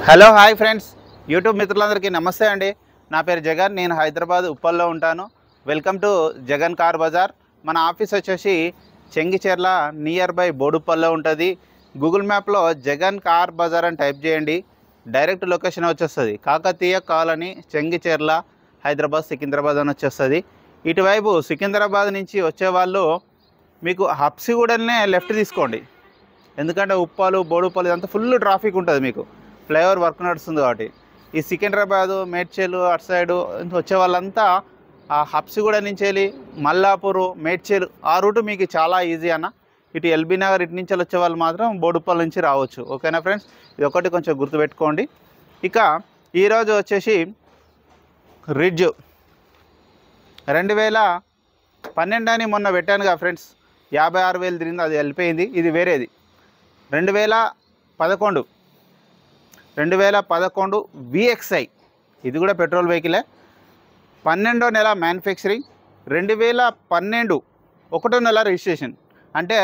Hello hi friends, YouTube మిత్రులందరికీ నమస్తే అండి. నా పేరు జగన్, నేను హైదరాబాద్ ఉప్పల్లో ఉంటాను. Welcome to Jagan car bazaar. మన ఆఫీస్ వచ్చేసి చెంగిచెర్ల నియర్ బై బోడుప్పల్లో ఉంటుంది. గూగుల్ మ్యాప్లో జగన్ కార్ బజార్ అని టైప్ చేయండి, డైరెక్ట్ లొకేషన్ వచ్చేస్తుంది. కాకతీయ కాలనీ, చెంగిచెర్ల, హైదరాబాద్, సికింద్రాబాద్ అని వచ్చేస్తుంది. ఇటువైపు సికింద్రాబాద్ నుంచి వచ్చేవాళ్ళు మీకు హబ్సిగూడనే లెఫ్ట్ తీసుకోండి, ఎందుకంటే ఉప్పాలు బోడుప్పలు ఇదంతా ఫుల్ ట్రాఫిక్ ఉంటుంది. మీకు ఫ్లైఓవర్ వర్క్ నడుస్తుంది కాబట్టి ఈ సికింద్రాబాదు, మేడ్చల్ అటు సైడు వచ్చే వాళ్ళంతా ఆ హబ్సిగూడ నుంచి వెళ్ళి మల్లాపూరు, మేడ్చల్ ఆ రూటు మీకు చాలా ఈజీ అన్న. ఇటు ఎల్బీ నగర్ ఇటు నుంచి వచ్చే వాళ్ళు మాత్రం బోడుప్పల్ నుంచి రావచ్చు. ఓకేనా ఫ్రెండ్స్, ఇది ఒకటి కొంచెం గుర్తుపెట్టుకోండి. ఇక ఈరోజు వచ్చేసి రిడ్జ్ 2012 అని మొన్న పెట్టానుగా ఫ్రెండ్స్, 56,000 తిరిగింది, అది వెళ్ళిపోయింది. ఇది వేరేది 2011 VXI, ఇది కూడా పెట్రోల్ వెహికలే. 12వ నెల మ్యానుఫ్యాక్చరింగ్, 2012 1వ నెల రిజిస్ట్రేషన్, అంటే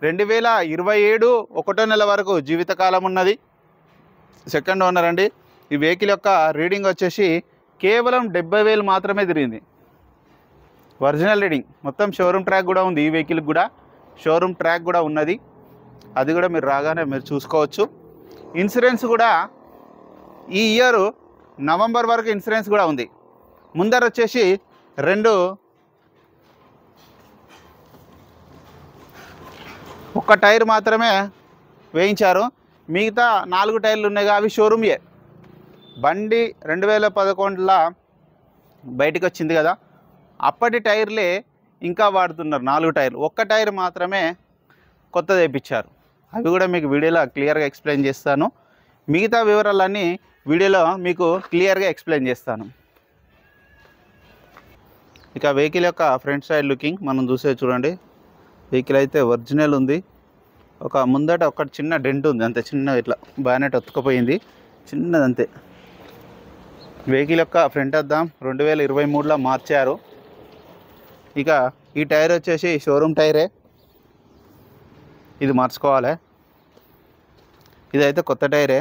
2027 1వ నెల వరకు జీవితకాలం ఉన్నది. సెకండ్ ఓనర్ అండి. ఈ వెహికల్ యొక్క రీడింగ్ వచ్చేసి కేవలం 70,000 మాత్రమే తిరిగింది. ఒరిజినల్ రీడింగ్, మొత్తం షోరూమ్ ట్రాక్ కూడా ఉంది. ఈ వెహికల్కి కూడా షోరూమ్ ట్రాక్ కూడా ఉన్నది, అది కూడా మీరు రాగానే మీరు చూసుకోవచ్చు. ఇన్సూరెన్స్ కూడా ఈ ఇయర్ నవంబర్ వరకు ఇన్సూరెన్స్ కూడా ఉంది. ముందర వచ్చేసి ఒక్క టైర్ మాత్రమే వేయించారు, మిగతా 4 టైర్లు ఉన్నాయి. అవి షోరూమ్యే. బండి 2011లో బయటకు వచ్చింది కదా, అప్పటి టైర్లే ఇంకా వాడుతున్నారు. 4 టైర్లు, ఒక్క టైర్ మాత్రమే కొత్త తెప్పించారు. అవి కూడా మీకు వీడియోలో క్లియర్గా ఎక్స్ప్లెయిన్ చేస్తాను. మిగతా వివరాలన్నీ వీడియోలో మీకు క్లియర్గా ఎక్స్ప్లెయిన్ చేస్తాను. ఇక వెహికల్ యొక్క ఫ్రంట్ సైడ్ లుకింగ్ మనం చూసే చూడండి. వెహికల్ అయితే ఒరిజినల్ ఉంది. ఒక ముందట ఒక చిన్న డెంట్ ఉంది, అంతే చిన్న, ఇట్లా బానెట్ ఒత్తుకుపోయింది, చిన్నదంతే. వెహికల్ యొక్క ఫ్రంట్ అద్దం 2023లో మార్చారు. ఇక ఈ టైర్ వచ్చేసి షోరూమ్ టైరే, ఇది మార్చుకోవాలి. ఇదైతే కొత్త టైరే,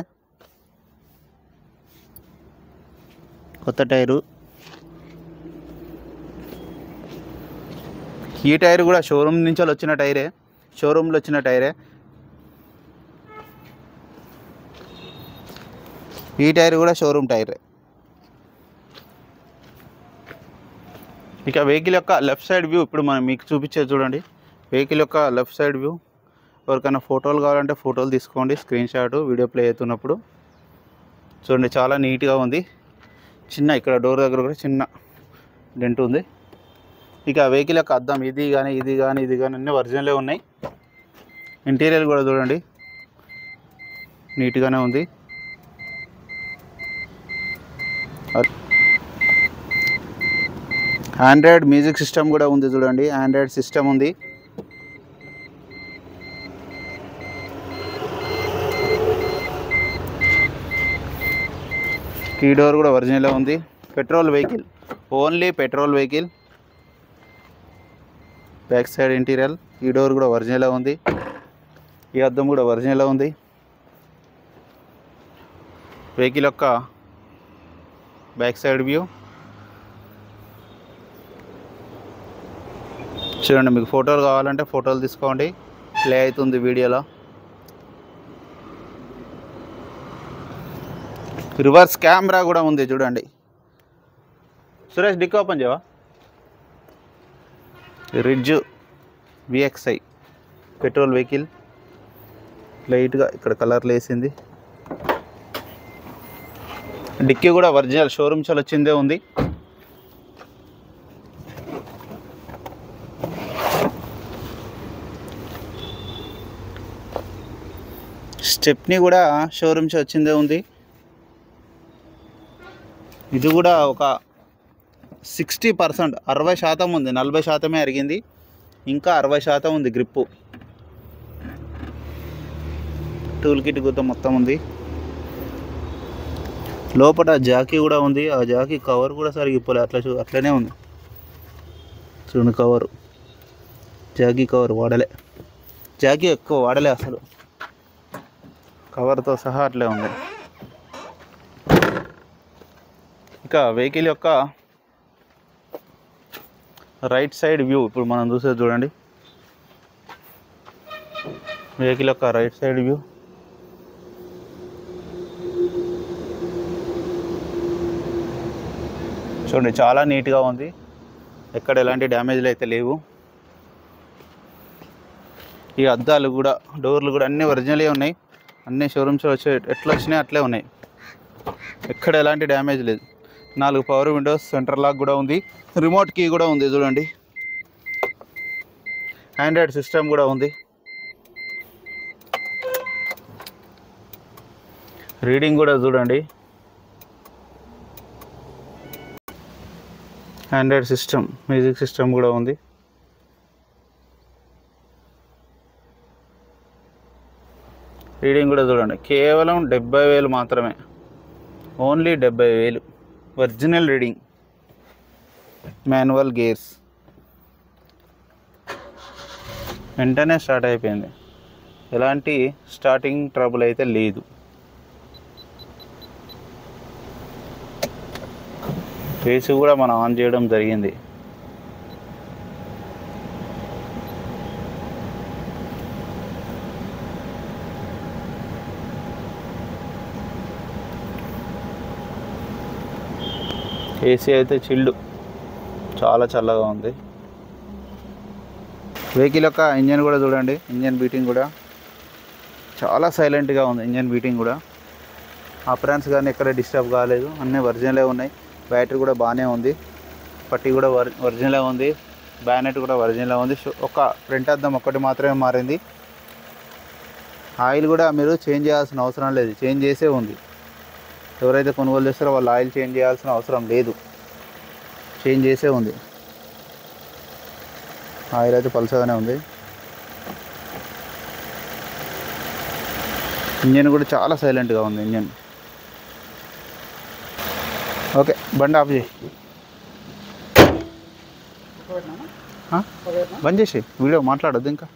కొత్త టైరు. ఈ టైర్ కూడా షోరూమ్ నుంచి వచ్చిన టైరే, షోరూంలో వచ్చిన టైరే. ఈ టైర్ కూడా షోరూమ్ టైరే. ఇక వెహికల్ యొక్క లెఫ్ట్ సైడ్ వ్యూ ఇప్పుడు మనం మీకు చూపించేది చూడండి. వెహికల్ యొక్క లెఫ్ట్ సైడ్ వ్యూ. ఎవరికైనా ఫోటోలు కావాలంటే ఫోటోలు తీసుకోండి, స్క్రీన్ షాట్ వీడియో ప్లే అవుతున్నప్పుడు. చూడండి, చాలా నీట్గా ఉంది. చిన్న ఇక్కడ డోర్ దగ్గర కూడా చిన్న డెంట్ ఉంది. ఇక వెహికల్ యొక్క అద్దం ఇది కానీ అన్నీ ఒరిజినలే ఉన్నాయి. ఇంటీరియర్ కూడా చూడండి, నీట్గానే ఉంది. ఆండ్రాయిడ్ మ్యూజిక్ సిస్టమ్ కూడా ఉంది చూడండి, ఆండ్రాయిడ్ సిస్టమ్ ఉంది. కీ డోర్ కూడా ఒరిజినలే ఉంది. Petrol vehicle, only petrol vehicle. Back side interior, ఈ డోర్ కూడా ఒరిజినలే ఉంది. ఈ అద్దం కూడా ఒరిజినలే ఉంది. వెహికల్ యొక్క బ్యాక్ సైడ్ వ్యూ చూడండి. మీకు ఫోటోలు కావాలంటే ఫోటోలు తీసుకోండి, ప్లే అవుతుంది వీడియోలో. రివర్స్ కెమెరా కూడా ఉంది చూడండి. సురేష్ డిక్ ఓపెన్ చేయవా. రిడ్జ్ VXI పెట్రోల్ వెహికల్, లైట్గా ఇక్కడ కలర్లు వేసింది. డిక్కీ కూడా ఒరిజినల్ షోరూమ్ చాలా వచ్చిందే ఉంది. స్టెప్నీ కూడా షోరూమ్స్ వచ్చిందే ఉంది. ఇది కూడా ఒక 60%, 60% ఉంది. 40% అరిగింది, ఇంకా 60% ఉంది గ్రిప్పు. టూల్ కిట్ గుత్త మొత్తం ఉంది. లోపల జాకీ కూడా ఉంది. ఆ జాకీ కవర్ కూడా సరిగ్గా ఇప్పలే, అట్లనే ఉంది చూడండి. కవరు, జాకీ కవర్ వాడలే, జాకీ ఎక్కువ వాడలే అసలు. కవర్తో సహా అట్లే ఉంది. ఇంకా వెహికల్ యొక్క రైట్ సైడ్ వ్యూ ఇప్పుడు మనం చూసేది చూడండి. వెహికల్ యొక్క రైట్ సైడ్ వ్యూ. చూడండి చాలా నీట్గా ఉంది, ఎక్కడ ఎలాంటి డ్యామేజ్లు అయితే లేవు. ఈ అద్దాలు కూడా, డోర్లు కూడా అన్నీ ఒరిజినలే ఉన్నాయి. అన్ని షోరూమ్స్ వచ్చే ఎట్లా వచ్చినాయి అట్లే ఉన్నాయి, ఎక్కడ ఎలాంటి డ్యామేజ్ లేదు. 4 పవర్ విండోస్, సెంటర్ లాక్ కూడా ఉంది, రిమోట్ కీ కూడా ఉంది చూడండి, ఆండ్రాయిడ్ సిస్టమ్ కూడా ఉంది. రీడింగ్ కూడా చూడండి, ఆండ్రాయిడ్ సిస్టమ్, మ్యూజిక్ సిస్టమ్ కూడా ఉంది. రీడింగ్ కూడా చూడండి, కేవలం 70,000 మాత్రమే, only 70,000 original reading. Manual gears, వెంటనే స్టార్ట్ అయిపోయింది, ఎలాంటి స్టార్టింగ్ ట్రబుల్ అయితే లేదు. ఏసీ కూడా మనం ఆన్ చేయడం జరిగింది. ఏసీ అయితే చిల్డ్, చాలా చల్లగా ఉంది. వెహికల్ యొక్క ఇంజన్ కూడా చూడండి, ఇంజన్ బీటింగ్ కూడా చాలా సైలెంట్గా ఉంది. ఇంజన్ బీటింగ్ కూడా అప్రాన్స్ కానీ ఎక్కడ డిస్టర్బ్ కాలేదు, అన్నీ ఒరిజినలే ఉన్నాయి. బ్యాటరీ కూడా బాగానే ఉంది, పట్టీ కూడా ఒరిజినలే ఉంది, బ్యానెట్ కూడా ఒరిజినలే ఉంది. ఒక ఫ్రంట్ అద్దం ఒక్కటి మాత్రమే మారింది. ఆయిల్ కూడా మీరు చేంజ్ చేయాల్సిన అవసరం లేదు, చేంజ్ చేసే ఉంది. ఎవరైతే కొనుగోలు చేస్తారో వాళ్ళు ఆయిల్ చేంజ్ చేయాల్సిన అవసరం లేదు, చేంజ్ చేసే ఉంది. ఆయిల్ అయితే పల్సగానే ఉంది. ఇంజన్ కూడా చాలా సైలెంట్గా ఉంది ఇంజన్. ఓకే, బండి ఆఫ్ చేయి, బంద్ చేసి వీడియో మాట్లాడొద్దు ఇంకా.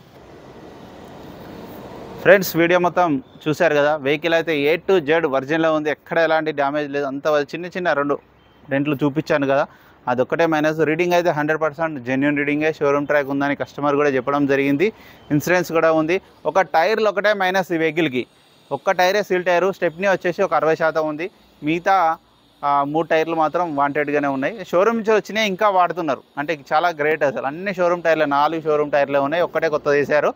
ఫ్రెండ్స్, వీడియో మొత్తం చూశారు కదా. వెహికల్ అయితే A to Z ఒరిజినల్లో ఉంది, ఎక్కడ ఎలాంటి డ్యామేజ్ లేదు. అంత చిన్న 2 డెంట్లు చూపించాను కదా, అదొక్కటే మైనస్. రీడింగ్ అయితే 100% జెన్యూన్ రీడింగే, షోరూమ్ ట్రాక్ ఉందని కస్టమర్ కూడా చెప్పడం జరిగింది. ఇన్సూరెన్స్ కూడా ఉంది. ఒక టైర్లు ఒకటే మైనస్ ఈ వెహికల్కి, ఒక్క టైరే సీల్ టైరు. స్టెప్నీ వచ్చేసి ఒక 60% ఉంది, మిగతా 3 టైర్లు మాత్రం వాంటెడ్గానే ఉన్నాయి. షోరూమ్ నుంచి వచ్చినాయి ఇంకా వాడుతున్నారు, అంటే చాలా గ్రేట్ అసలు. అన్ని షోరూమ్ టైర్లే, 4 షోరూమ్ టైర్లే ఉన్నాయి, ఒక్కటే కొత్త తీశారు.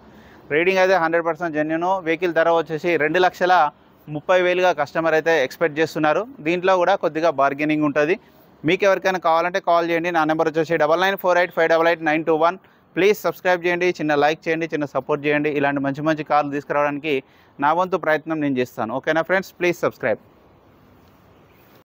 రీడింగ్ అయితే 100% జెన్యూన్. వెహికల్ ధర వచ్చేసి 2,30,000గా కస్టమర్ అయితే ఎక్స్పెక్ట్ చేస్తున్నారు. దీంట్లో కూడా కొద్దిగా బార్గెనింగ్ ఉంటుంది. మీకు ఎవరికైనా కావాలంటే కాల్ చేయండి. నా నెంబర్ వచ్చేసి 9948588921. ప్లీజ్ సబ్స్క్రైబ్ చేయండి, చిన్న లైక్ చేయండి, చిన్న సపోర్ట్ చేయండి. ఇలాంటి మంచి మంచి కార్లు తీసుకురావడానికి నా వంతు ప్రయత్నం నేను చేస్తాను. ఓకేనా ఫ్రెండ్స్, ప్లీజ్ సబ్స్క్రైబ్.